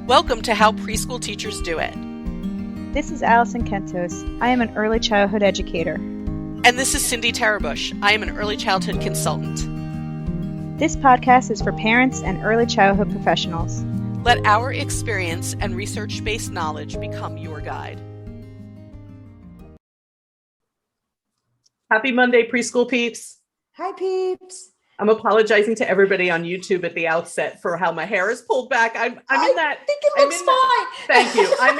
Welcome to How Preschool Teachers Do It. This is Alison Kentos. I am an early childhood educator. And this is Cindy Tarabush. I am an early childhood consultant. This podcast is for parents and early childhood professionals. Let our experience and research-based knowledge become your guide. Happy Monday, preschool peeps. Hi, peeps. I'm apologizing to everybody on YouTube at the outset for how my hair is pulled back. I think it looks fine. Thank you. I'm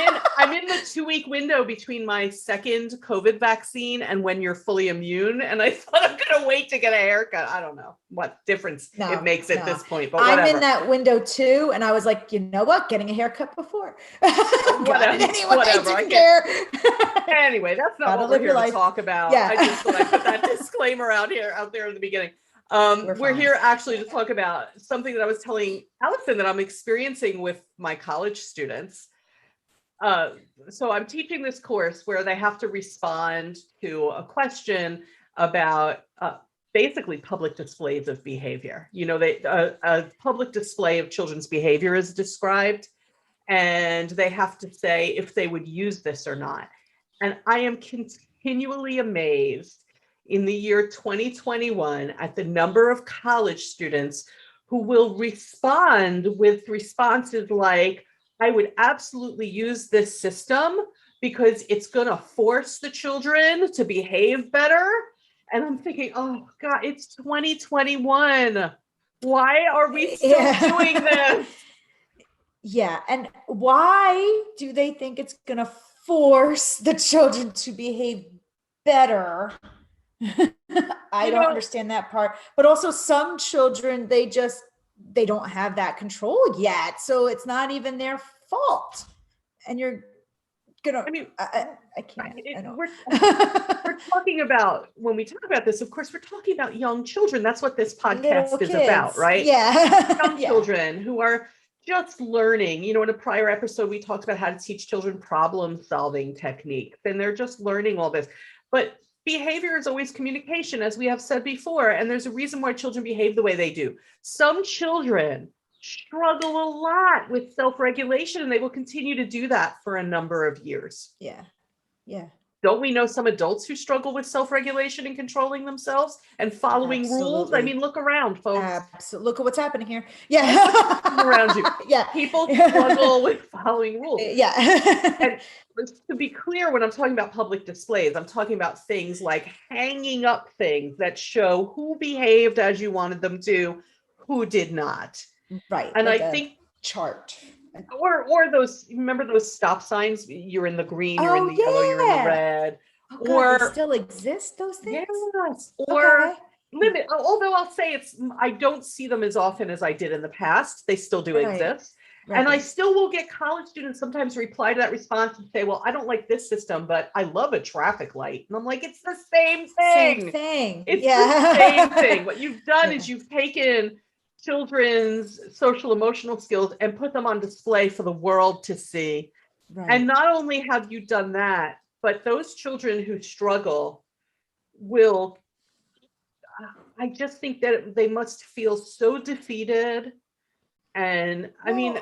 in the 2-week window between my second COVID vaccine and when you're fully immune. And I thought I'm going to wait to get a haircut. I don't know what difference it makes at this point, but whatever. I'm in that window too. And I was like, you know what? Getting a haircut before. Whatever. I care. Anyway, that's not what we're here to talk about. Yeah. I just thought I'd put that disclaimer out there in the beginning. We're here actually to talk about something that I was telling Alison that I'm experiencing with my college students. So I'm teaching this course where they have to respond to a question about basically public displays of behavior. You know, a public display of children's behavior is described, and they have to say if they would use this or not. And I am continually amazed in the year 2021 at the number of college students who will respond with responses like, I would absolutely use this system because it's going to force the children to behave better. And I'm thinking, oh God, it's 2021. Why are we still doing this? Yeah. And why do they think it's going to force the children to behave better? I don't understand that part, but also some children, they don't have that control yet. So it's not even their fault. And you're gonna, I can't. We're talking about, when we talk about this, of course, we're talking about young children. That's what this podcast is about, right? Yeah. Young children who are just learning. You know, in a prior episode, we talked about how to teach children problem-solving techniques, and they're just learning all this. But behavior is always communication, as we have said before, and there's a reason why children behave the way they do. Some children struggle a lot with self-regulation, and they will continue to do that for a number of years. Yeah. Don't we know some adults who struggle with self-regulation and controlling themselves and following rules? I mean, look around, folks. Absolutely. Look at what's happening here. Yeah. Around you. Yeah. People struggle with following rules. Yeah. And to be clear, when I'm talking about public displays, I'm talking about things like hanging up things that show who behaved as you wanted them to, who did not. Right. And like I think chart. Or those, remember those stop signs? You're in the green, you're in the yellow, you're in the red. Oh, God, they still exist, those things? Yes. Or limit, although I'll say I don't see them as often as I did in the past. They still do exist. Right. And I still will get college students sometimes reply to that response and say, well, I don't like this system, but I love a traffic light. And I'm like, it's the same thing. Same thing. It's the same thing. What you've done is you've taken children's social emotional skills and put them on display for the world to see. Right. And not only have you done that, but those children who struggle will, I just think that they must feel so defeated. And I mean,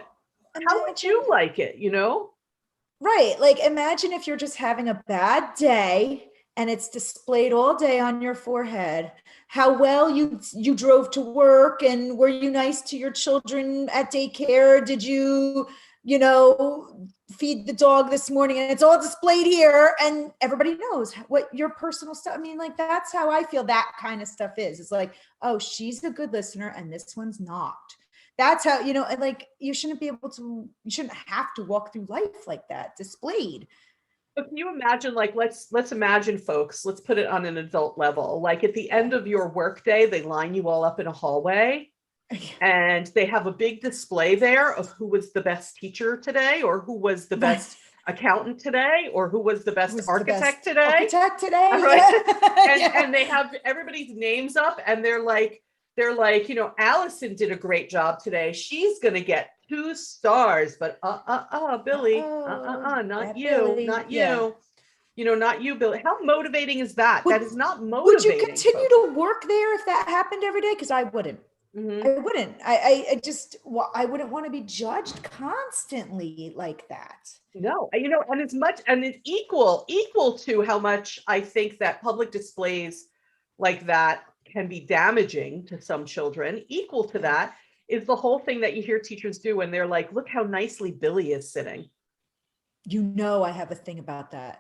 how would you like it, you know? Right. Like, imagine if you're just having a bad day and it's displayed all day on your forehead, how well you drove to work, and were you nice to your children at daycare? Did you feed the dog this morning? And it's all displayed here, and everybody knows what your personal stuff. I mean, like, that's how I feel that kind of stuff is. It's like, oh, she's a good listener and this one's not. That's how, like, you shouldn't have to walk through life like that, displayed. But can you imagine, like, let's imagine, folks, let's put it on an adult level. Like, at the end of your workday, they line you all up in a hallway and they have a big display there of who was the best teacher today, or who was the best accountant today, or who was the best architect today. Right? And they have everybody's names up, and they're like, Alison did a great job today. She's going to get 2 stars, but Billy, not you, Billy. not you. Not you, Billy. How motivating is that? That is not motivating. Would you continue to work there if that happened every day? Because I wouldn't. I wouldn't. I just, I wouldn't want to be judged constantly like that. No, and and it's equal to how much I think that public displays like that can be damaging to some children. Equal to that is the whole thing that you hear teachers do when they're like, look how nicely Billy is sitting. I have a thing about that.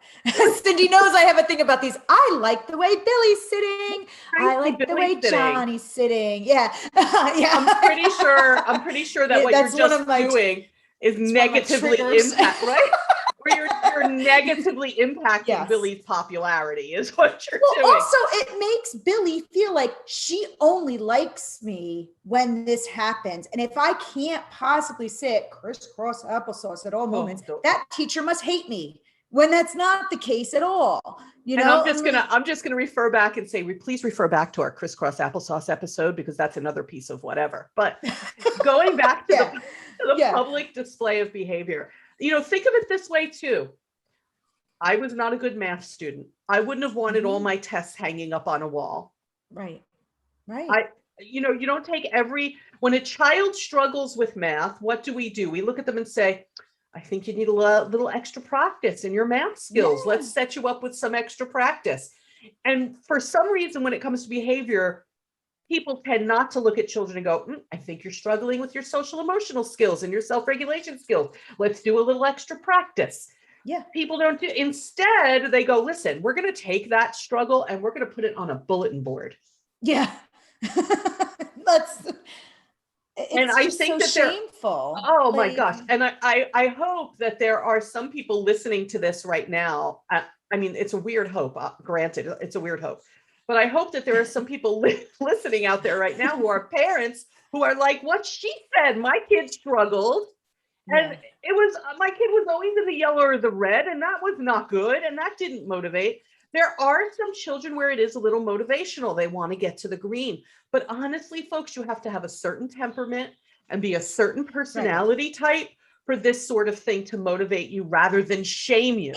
Cindy knows I have a thing about these. I like the way Billy's sitting. I like the way Johnny's sitting. Yeah. Yeah. I'm pretty sure that what you're just doing is negatively impact, right? Where you're negatively impacting Billy's popularity is what you're doing. Also, it makes Billy feel like she only likes me when this happens. And if I can't possibly sit crisscross applesauce at all moments, that teacher must hate me, when that's not the case at all. And I'm just gonna refer back and say, please refer back to our crisscross applesauce episode, because that's another piece of whatever. But going back to the public display of behavior. Think of it this way too. I was not a good math student. I wouldn't have wanted all my tests hanging up on a wall. Right. You don't take when a child struggles with math, what do? We look at them and say, I think you need a little extra practice in your math skills. Let's set you up with some extra practice. And for some reason, when it comes to behavior, people tend not to look at children and go, I think you're struggling with your social emotional skills and your self-regulation skills. Let's do a little extra practice. Yeah. People don't do. Instead, they go, listen, we're going to take that struggle and we're going to put it on a bulletin board. Yeah. I think that's shameful. Oh my gosh. And I hope that there are some people listening to this right now. I mean, it's a weird hope. Granted, it's a weird hope. But I hope that there are some people listening out there right now who are parents who are like, what she said, my kid struggled. And my kid was always in the yellow or the red, and that was not good. And that didn't motivate. There are some children where it is a little motivational. They want to get to the green. But honestly, folks, you have to have a certain temperament and be a certain personality type for this sort of thing to motivate you rather than shame you.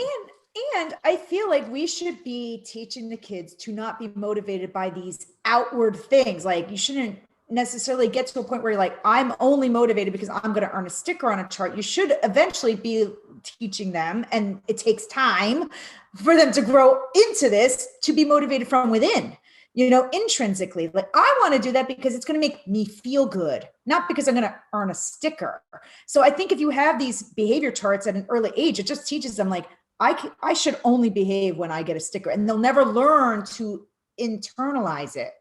And I feel like we should be teaching the kids to not be motivated by these outward things. Like, you shouldn't necessarily get to a point where you're like, I'm only motivated because I'm going to earn a sticker on a chart. You should eventually be teaching them, and it takes time for them to grow into this, to be motivated from within, intrinsically. Like, I want to do that because it's going to make me feel good, not because I'm going to earn a sticker. So I think if you have these behavior charts at an early age, it just teaches them like, I should only behave when I get a sticker, and they'll never learn to internalize it.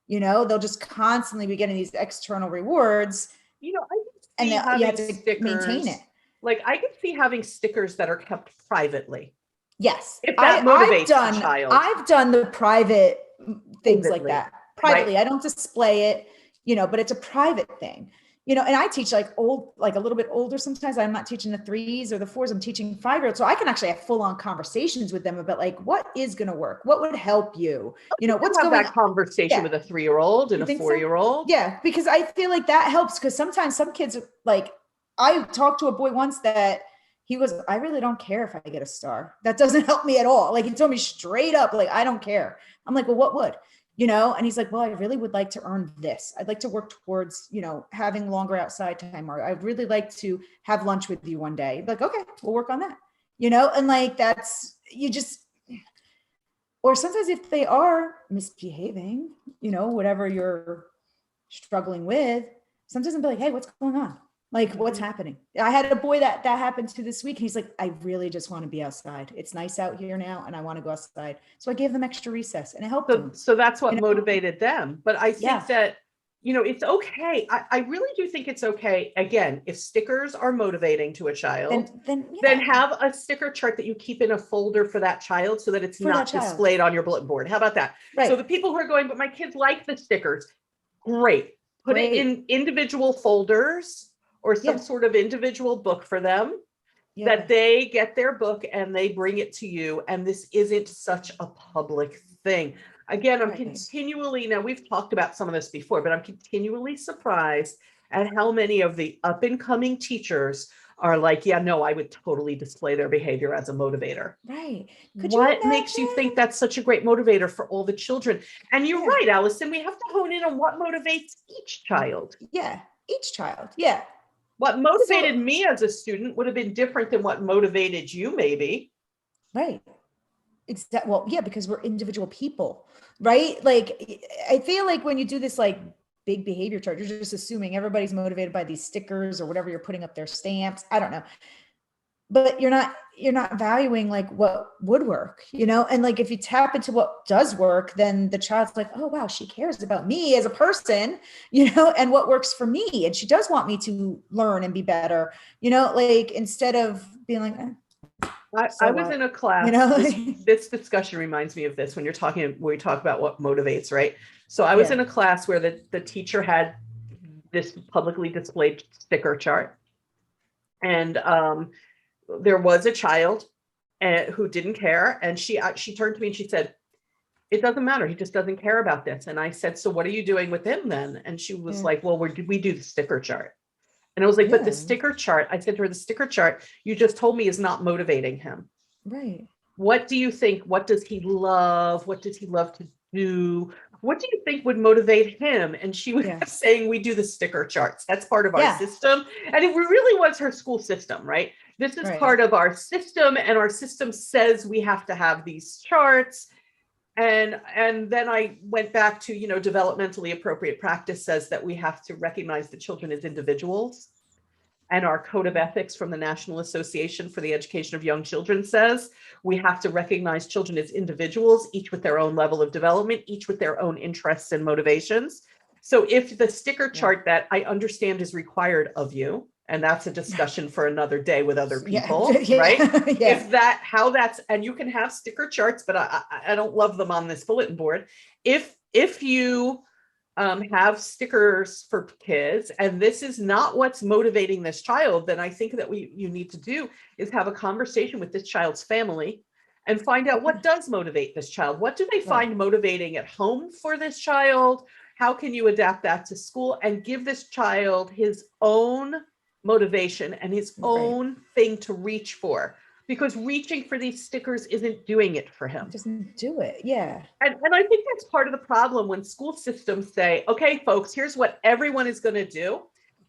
They'll just constantly be getting these external rewards, and you have to maintain it. Like, I can see having stickers that are kept privately. Yes. If that motivates the child. I've done the private things like that privately. Right. I don't display it, but it's a private thing. And I teach like a little bit older. Sometimes I'm not teaching the 3s or the 4s. I'm teaching 5-year-olds. So I can actually have full on conversations with them about like, what is going to work? What would help you? What's going on? That conversation with a 3-year-old and a 4-year-old. So? Yeah. Because I feel like that helps, because sometimes some kids are like, I talked to a boy once that I really don't care if I get a star. That doesn't help me at all. Like, he told me straight up, like, I don't care. I'm like, well, what would? And he's like, well, I really would like to earn this. I'd like to work towards, having longer outside time, or I'd really like to have lunch with you one day. Like, okay, we'll work on that, and like, or sometimes if they are misbehaving, whatever you're struggling with, sometimes I'll be like, hey, what's going on? Like, what's happening? I had a boy that happened to this week. And he's like, I really just want to be outside. It's nice out here now, and I want to go outside. So I gave them extra recess, and it helped them. So that's what motivated them. But I think that, it's okay. I really do think it's okay. Again, if stickers are motivating to a child, then have a sticker chart that you keep in a folder for that child, so that it's not displayed on your bulletin board. How about that? Right. So the people who are going, but my kids like the stickers, great. Put it in individual folders, or some sort of individual book for them, that they get their book and they bring it to you. And this isn't such a public thing. Again, I'm continually, now we've talked about some of this before, but I'm continually surprised at how many of the up and coming teachers are like, yeah, no, I would totally display their behavior as a motivator. Right. What makes you think that's such a great motivator for all the children? And you're right, Alison, we have to hone in on what motivates each child. Yeah. Each child. Yeah. What motivated me as a student would have been different than what motivated you, maybe. Right. Exactly. Well, yeah, because we're individual people, right? Like, I feel like when you do this, like, big behavior chart, you're just assuming everybody's motivated by these stickers or whatever you're putting up their stamps. I don't know. But you're not valuing like what would work, and like if you tap into what does work, then the child's like, oh wow, she cares about me as a person, and what works for me, and she does want me to learn and be better, like instead of being like I was in a class, this discussion reminds me of this when we talk about what motivates, right? So I was in a class where the teacher had this publicly displayed sticker chart, and there was a child who didn't care. And she turned to me and she said, it doesn't matter. He just doesn't care about this. And I said, so what are you doing with him then? And she was like, well, we do the sticker chart. And I was like, but the sticker chart, I said to her, the sticker chart you just told me is not motivating him. Right. What do you think? What does he love? What does he love to do? What do you think would motivate him? And she was saying, we do the sticker charts. That's part of our system. And it really was her school system, right? This is part of our system, and our system says we have to have these charts. And then I went back to, developmentally appropriate practice says that we have to recognize the children as individuals. And our code of ethics from the National Association for the Education of Young Children says we have to recognize children as individuals, each with their own level of development, each with their own interests and motivations. So if the sticker chart that I understand is required of you, and that's a discussion for another day with other people, right? And you can have sticker charts, but I don't love them on this bulletin board. If you have stickers for kids, and this is not what's motivating this child, then I think that you need to do is have a conversation with this child's family and find out what does motivate this child. What do they find motivating at home for this child? How can you adapt that to school and give this child his own motivation and his own thing to reach for? Because reaching for these stickers isn't doing it for him. Doesn't do it. Yeah. And I think that's part of the problem when school systems say, okay, folks, here's what everyone is going to do.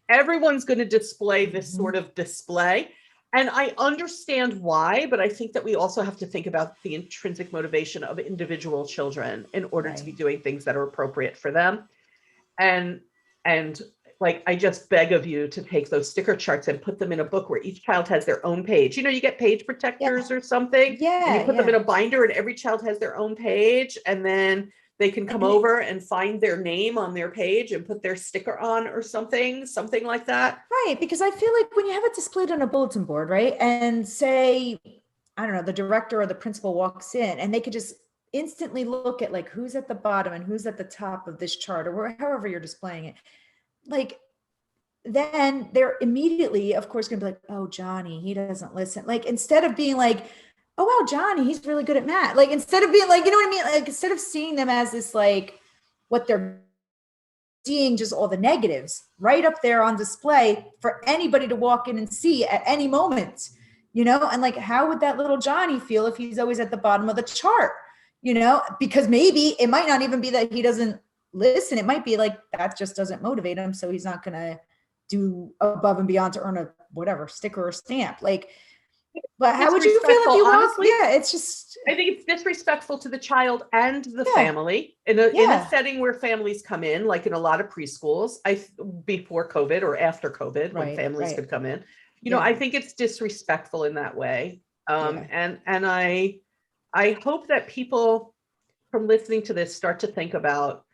Everyone's going to display this sort of display. And I understand why, but I think that we also have to think about the intrinsic motivation of individual children in order to be doing things that are appropriate for them. And like, I just beg of you to take those sticker charts and put them in a book where each child has their own page. You get page protectors or something. Yeah. And you put them in a binder and every child has their own page. And then they can come over and find their name on their page and put their sticker on or something like that. Right. Because I feel like when you have it displayed on a bulletin board, right? And say, I don't know, the director or the principal walks in and they could just instantly look at like who's at the bottom and who's at the top of this chart or however you're displaying it. Like, then they're immediately, of course, going to be like, oh, Johnny, he doesn't listen. Like, instead of being like, oh, wow, Johnny, he's really good at math. Like, instead of being like, you know what I mean? Like, instead of seeing them as this, like, what they're seeing, just all the negatives right up there on display for anybody to walk in and see at any moment, and like, how would that little Johnny feel if he's always at the bottom of the chart, because maybe it might not even be that he doesn't listen. It might be like that just doesn't motivate him. So he's not going to do above and beyond to earn a whatever sticker or stamp. Like, but how would you feel if you honestly, it's just, I think it's disrespectful to the child and the family in a setting where families come in, like in a lot of preschools, before COVID or after COVID, when families could come in, I think it's disrespectful in that way. And I hope that people from listening to this start to think about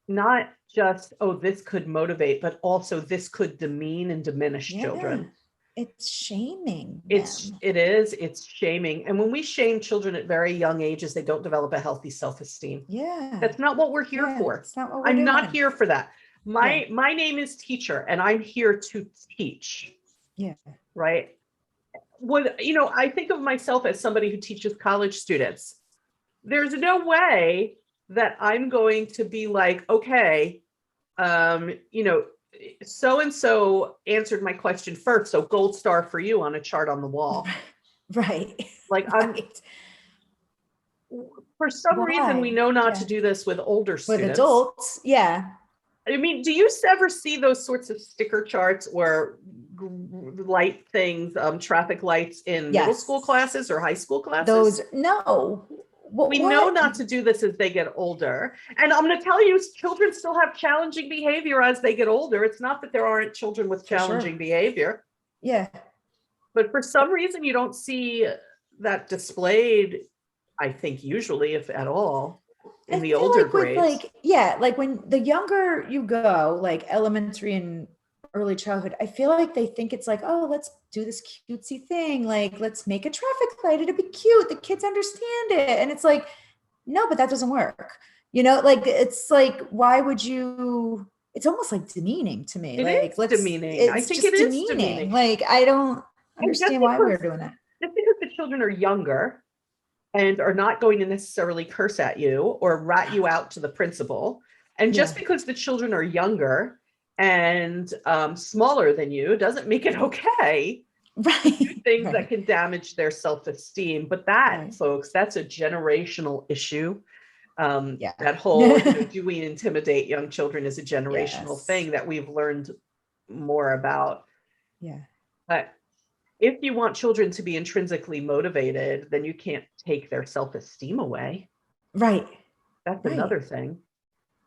not just, oh, this could motivate, but also this could demean and diminish children. It's shaming. It's shaming. And when we shame children at very young ages, they don't develop a healthy self-esteem. Yeah. That's not what we're here for. It's not what we're I'm doing. not here for that. My name is teacher and I'm here to teach. Yeah. Right. I think of myself as somebody who teaches college students. There's no way that I'm going to be like, okay, so-and-so answered my question first, so gold star for you on a chart on the wall. Right. Like for some reason, we know not to do this with older students. With adults, yeah. I mean, do you ever see those sorts of sticker charts or light things, traffic lights in middle school classes or high school classes? No. We know not to do this as they get older. And I'm going to tell you, children still have challenging behavior as they get older. It's not that there aren't children with challenging behavior. Yeah. But for some reason, you don't see that displayed, I think, usually, if at all, in the older grades. Like when the younger you go, like elementary and early childhood, I feel like they think it's like, oh, let's do this cutesy thing. Like, let's make a traffic light. It'll be cute. The kids understand it. And it's like, no, but that doesn't work. Like, it's like, why would you, it's almost like demeaning to me. It is demeaning. I think it is demeaning. Like, I don't understand why we're doing that. Just because the children are younger and are not going to necessarily curse at you or rat you out to the principal. And just because the children are younger and smaller than you doesn't make it okay. Right. To do things that can damage their self-esteem. But that, folks, that's a generational issue. That whole, do we intimidate young children is a generational thing that we've learned more about. Yeah. But if you want children to be intrinsically motivated, then you can't take their self-esteem away. Right. That's another thing.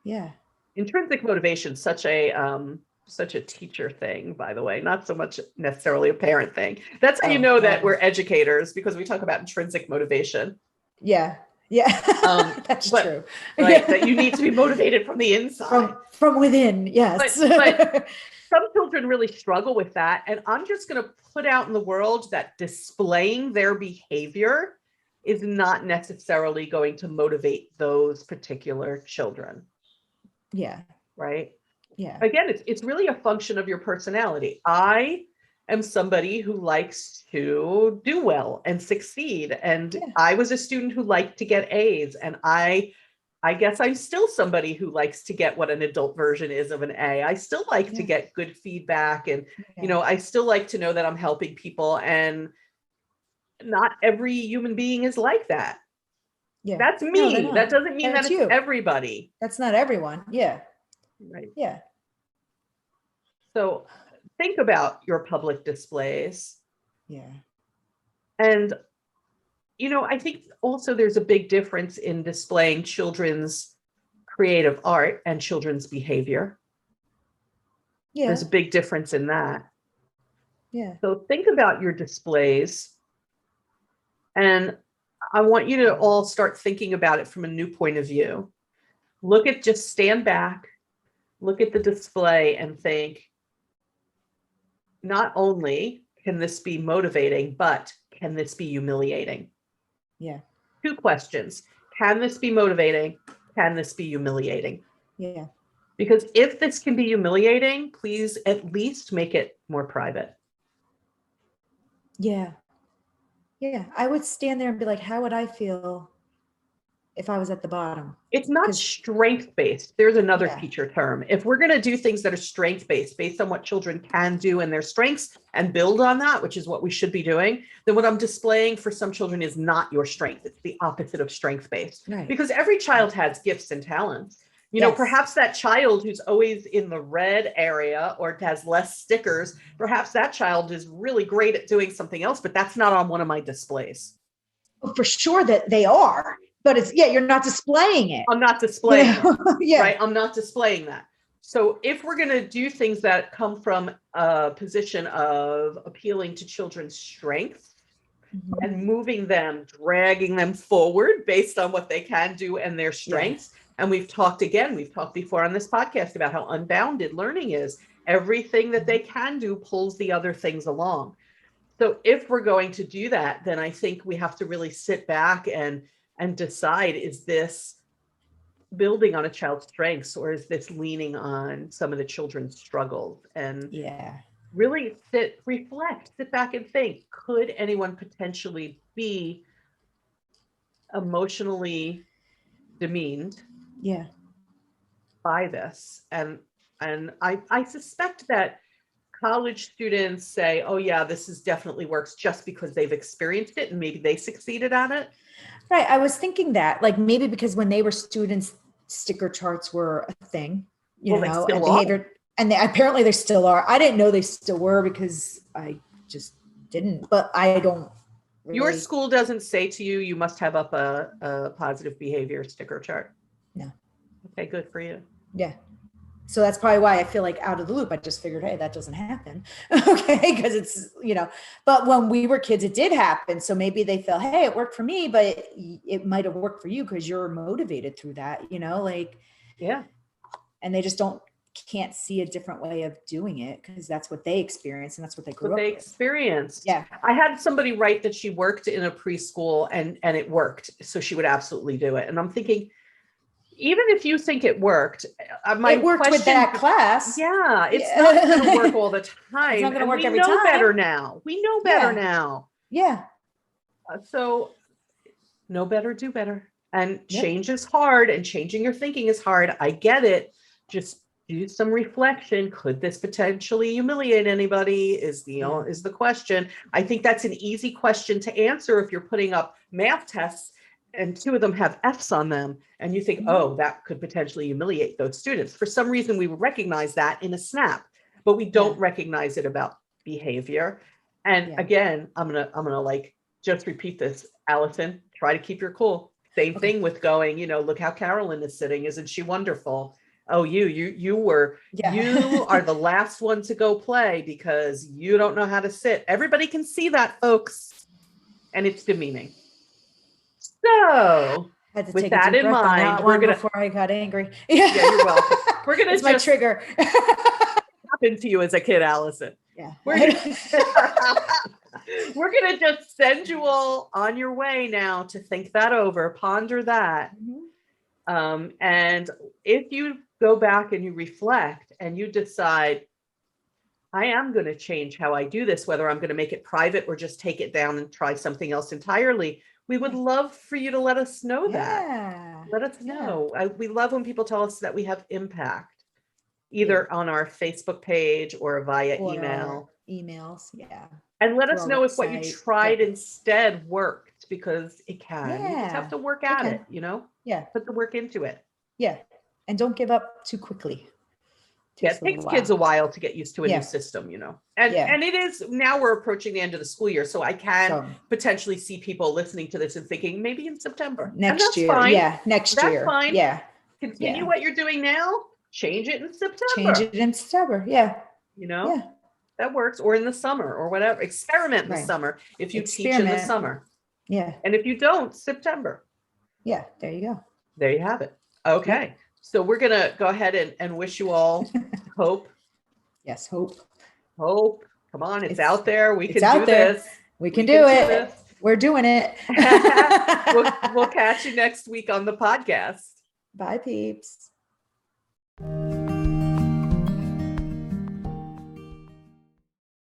Yeah. Intrinsic motivation, such a teacher thing, by the way, not so much necessarily a parent thing. That's how you know that we're educators, because we talk about intrinsic motivation. Yeah. That's true. Right. That you need to be motivated from the inside. From within. Yes. But some children really struggle with that. And I'm just going to put out in the world that displaying their behavior is not necessarily going to motivate those particular children. Yeah. Right. Yeah. Again, it's really a function of your personality. I am somebody who likes to do well and succeed. And I was a student who liked to get A's. And I guess I'm still somebody who likes to get what an adult version is of an A. I still like to get good feedback. And, I still like to know that I'm helping people. And not every human being is like that. Yeah. That's me. No, that doesn't mean that it's everybody. That's not everyone. Yeah. Right. Yeah. So think about your public displays. Yeah. And, I think also there's a big difference in displaying children's creative art and children's behavior. Yeah. There's a big difference in that. Yeah. So think about your displays. And I want you to all start thinking about it from a new point of view. Just stand back, look at the display and think, not only can this be motivating, but can this be humiliating? Yeah. 2 questions. Can this be motivating? Can this be humiliating? Yeah. Because if this can be humiliating, please at least make it more private. Yeah. Yeah. I would stand there and be like, how would I feel if I was at the bottom? It's not strength-based. There's another teacher term. If we're going to do things that are strength-based, based on what children can do and their strengths, and build on that, which is what we should be doing, then what I'm displaying for some children is not your strength. It's the opposite of strength-based. Right. Because every child has gifts and talents. Perhaps that child who's always in the red area or has less stickers, perhaps that child is really great at doing something else, but that's not on one of my displays. For sure that they are. But you're not displaying it. I'm not displaying it. Right? I'm not displaying that. So if we're going to do things that come from a position of appealing to children's strengths and moving them, dragging them forward based on what they can do and their strengths. And we've talked before on this podcast about how unbounded learning is. Everything that they can do pulls the other things along. So if we're going to do that, then I think we have to really sit back and decide, is this building on a child's strengths, or is this leaning on some of the children's struggles? And really reflect, sit back and think, could anyone potentially be emotionally demeaned by this? And And I suspect that college students say, oh yeah, this is definitely works just because they've experienced it and maybe they succeeded at it. Right. I was thinking that, like, maybe because when they were students, sticker charts were a thing, Well, they and still behavior, and apparently they still are. I didn't know they still were because I just didn't, but I don't really. Your school doesn't say to you, you must have up a positive behavior sticker chart. No. Okay, good for you. Yeah. So that's probably why I feel like out of the loop. I just figured, hey, that doesn't happen. Okay. Because it's, but when we were kids, it did happen. So maybe they felt, hey, it worked for me, but it might have worked for you because you're motivated through that, like, yeah. And they just can't see a different way of doing it because that's what they experienced and that's what they grew up with. Experienced. Yeah. I had somebody write that she worked in a preschool and it worked. So she would absolutely do it. And I'm thinking, even if you think it worked, it worked with that class. Yeah, it's not going to work all the time. It's not going to work every time. time. We know better now. Yeah. So know better, do better. And change is hard, and changing your thinking is hard. I get it. Just do some reflection. Could this potentially humiliate anybody? Is the question. I think that's an easy question to answer if you're putting up math tests and 2 of them have F's on them, and you think, oh, that could potentially humiliate those students. For some reason, we recognize that in a snap, but we don't recognize it about behavior. And again, I'm gonna like just repeat this, Allison. Try to keep your cool. Same thing with going. Look how Carolyn is sitting. Isn't she wonderful? Oh, you are the last one to go play because you don't know how to sit. Everybody can see that, folks, and it's demeaning. So, with that in mind, we're gonna. Before I got angry. Yeah, you're welcome. We're gonna. It's my trigger. Happened to you as a kid, Allison. Yeah. We're gonna just send you all on your way now to think that over, ponder that, and if you go back and you reflect and you decide, I am going to change how I do this, whether I'm going to make it private or just take it down and try something else entirely. We would love for you to let us know that. Let us know. We love when people tell us that we have impact, either on our Facebook page or via email. Emails, yeah. And let us know if what you tried instead worked, because it can. You just have to work at it, Yeah. Put the work into it. Yeah. And don't give up too quickly. It takes kids a while to get used to a new system, and it is, now we're approaching the end of the school year. So I can potentially see people listening to this and thinking maybe in September. Next year. Fine. Yeah. Next year. That's fine. Yeah. Continue what you're doing now. Change it in September. Yeah. Yeah. That works. Or in the summer or whatever. Experiment in the summer. If you teach in the summer. Yeah. And if you don't, September. Yeah. There you go. There you have it. Okay. Yeah. So we're going to go ahead and wish you all hope. Yes, hope. Hope. Come on, it's out there. We can do this. We can do it. We're doing it. We'll catch you next week on the podcast. Bye, peeps.